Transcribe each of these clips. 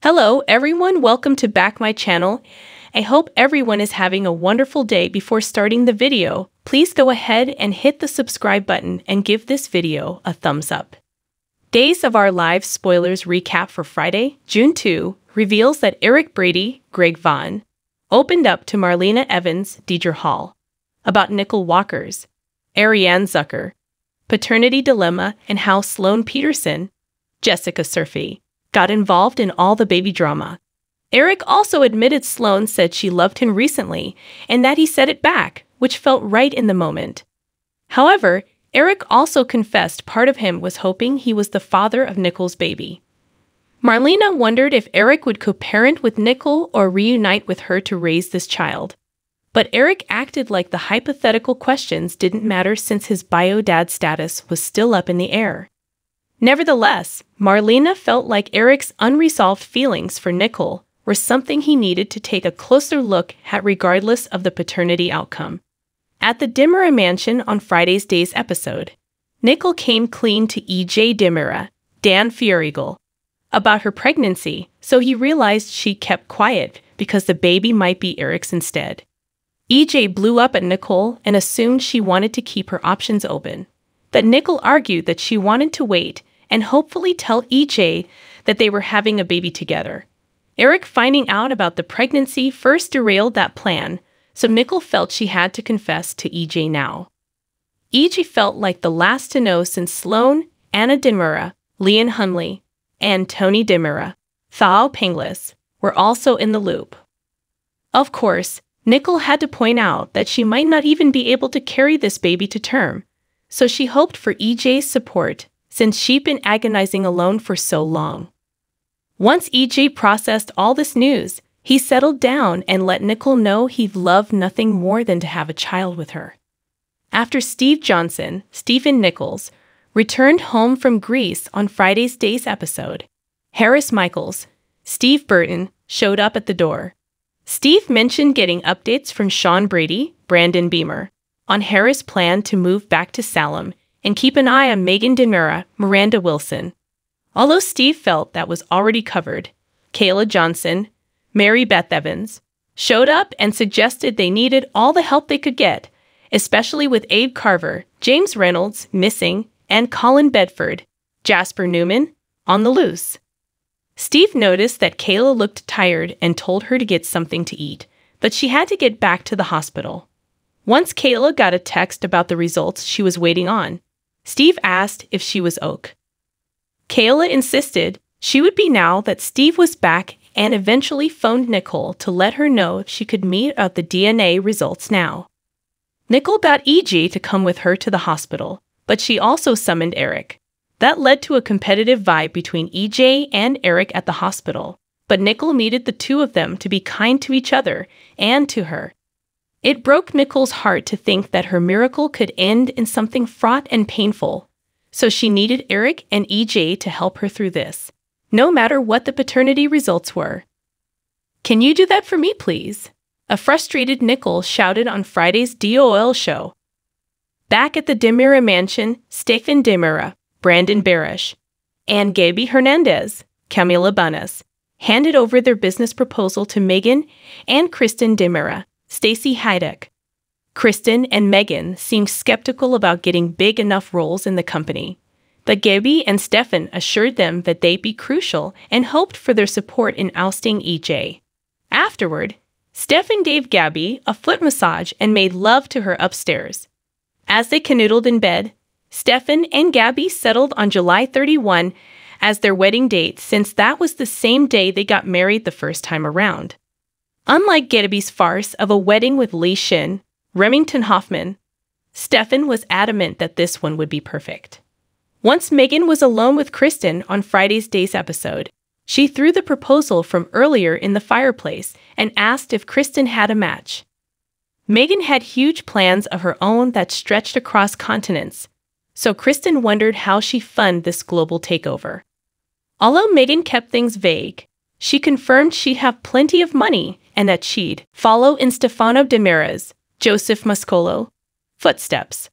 Hello everyone, welcome to back my channel. I hope everyone is having a wonderful day. Before starting the video, please go ahead and hit the subscribe button and give this video a thumbs up. Days of Our Lives spoilers recap for Friday, June 2, reveals that Eric Brady, Greg Vaughn, opened up to Marlena Evans, Deidre Hall, about Nicole Walker's, Ariane Zucker, paternity dilemma and how Sloane Peterson, Jessica Surfey, got involved in all the baby drama. Eric also admitted Sloane said she loved him recently and that he said it back, which felt right in the moment. However, Eric also confessed part of him was hoping he was the father of Nicole's baby. Marlena wondered if Eric would co-parent with Nicole or reunite with her to raise this child. But Eric acted like the hypothetical questions didn't matter since his bio dad status was still up in the air. Nevertheless, Marlena felt like Eric's unresolved feelings for Nicole were something he needed to take a closer look at regardless of the paternity outcome. At the Dimura mansion on Friday's Days episode, Nicole came clean to E.J. Dimura, Dan Furigal, about her pregnancy, so he realized she kept quiet because the baby might be Eric's instead. E.J. blew up at Nicole and assumed she wanted to keep her options open. But Nicole argued that she wanted to wait and hopefully tell E.J. that they were having a baby together. Eric finding out about the pregnancy first derailed that plan, so Nicole felt she had to confess to E.J. now. E.J. felt like the last to know since Sloane, Anna Dimura, Leon Hunley, and Tony Dimura, Thao Penglis, were also in the loop. Of course, Nicole had to point out that she might not even be able to carry this baby to term, so she hoped for E.J.'s support since she'd been agonizing alone for so long. Once E.J. processed all this news, he settled down and let Nicole know he'd love nothing more than to have a child with her. After Steve Johnson, Stephen Nichols, returned home from Greece on Friday's Days episode, Harris Michaels, Steve Burton, showed up at the door. Steve mentioned getting updates from Sean Brady, Brandon Beamer, on Harris' plan to move back to Salem and keep an eye on Megan Dimura, Miranda Wilson. Although Steve felt that was already covered, Kayla Johnson, Mary Beth Evans, showed up and suggested they needed all the help they could get, especially with Abe Carver, James Reynolds, missing, and Colin Bedford, Jasper Newman, on the loose. Steve noticed that Kayla looked tired and told her to get something to eat, but she had to get back to the hospital. Once Kayla got a text about the results she was waiting on, Steve asked if she was OK. Kayla insisted she would be now that Steve was back and eventually phoned Nicole to let her know if she could meet out the DNA results now. Nicole got E.J. to come with her to the hospital, but she also summoned Eric. That led to a competitive vibe between E.J. and Eric at the hospital, but Nicole needed the two of them to be kind to each other and to her. It broke Nicole's heart to think that her miracle could end in something fraught and painful, so she needed Eric and E.J. to help her through this, no matter what the paternity results were. "Can you do that for me, please?" a frustrated Nicole shouted on Friday's DOL show. Back at the Dimura mansion, Stefan Dimura, Brandon Barish, and Gabi Hernandez, Camila Banas, handed over their business proposal to Megan and Kristen Dimura, Stacey Heideck. Kristen and Megan seemed skeptical about getting big enough roles in the company, but Gabi and Stefan assured them that they'd be crucial and hoped for their support in ousting E.J. Afterward, Stefan gave Gabi a foot massage and made love to her upstairs. As they canoodled in bed, Stefan and Gabi settled on July 31 as their wedding date since that was the same day they got married the first time around. Unlike Gabi's farce of a wedding with Lee Shin, Remington Hoffman, Stefan was adamant that this one would be perfect. Once Megan was alone with Kristen on Friday's Days episode, she threw the proposal from earlier in the fireplace and asked if Kristen had a match. Megan had huge plans of her own that stretched across continents, so Kristen wondered how she'd fund this global takeover. Although Megan kept things vague, she confirmed she'd have plenty of money and that she'd follow in Stefano Dimura's, Joseph Mascolo, footsteps.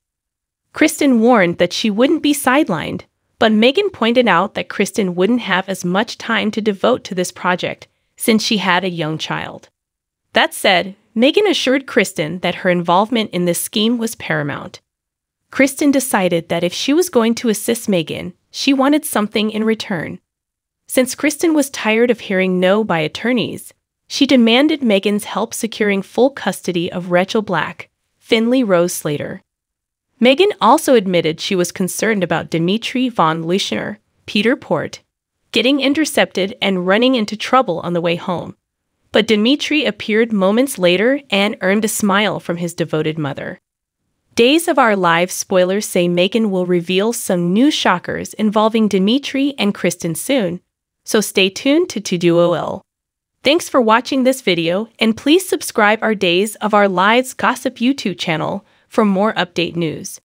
Kristen warned that she wouldn't be sidelined, But Megan pointed out that Kristen wouldn't have as much time to devote to this project since she had a young child. That said, Megan assured Kristen that her involvement in this scheme was paramount. Kristen decided that if she was going to assist Megan, she wanted something in return. Since Kristen was tired of hearing no by attorneys, she demanded Megan's help securing full custody of Rachel Black, Finley Rose Slater. Megan also admitted she was concerned about Dimitri von Leuschner, Peter Port, getting intercepted and running into trouble on the way home. But Dimitri appeared moments later and earned a smile from his devoted mother. Days of Our Lives spoilers say Megan will reveal some new shockers involving Dimitri and Kristen soon, so stay tuned to To-Do-O-L. Thanks for watching this video, and please subscribe our Days of Our Lives Gossip YouTube channel for more update news.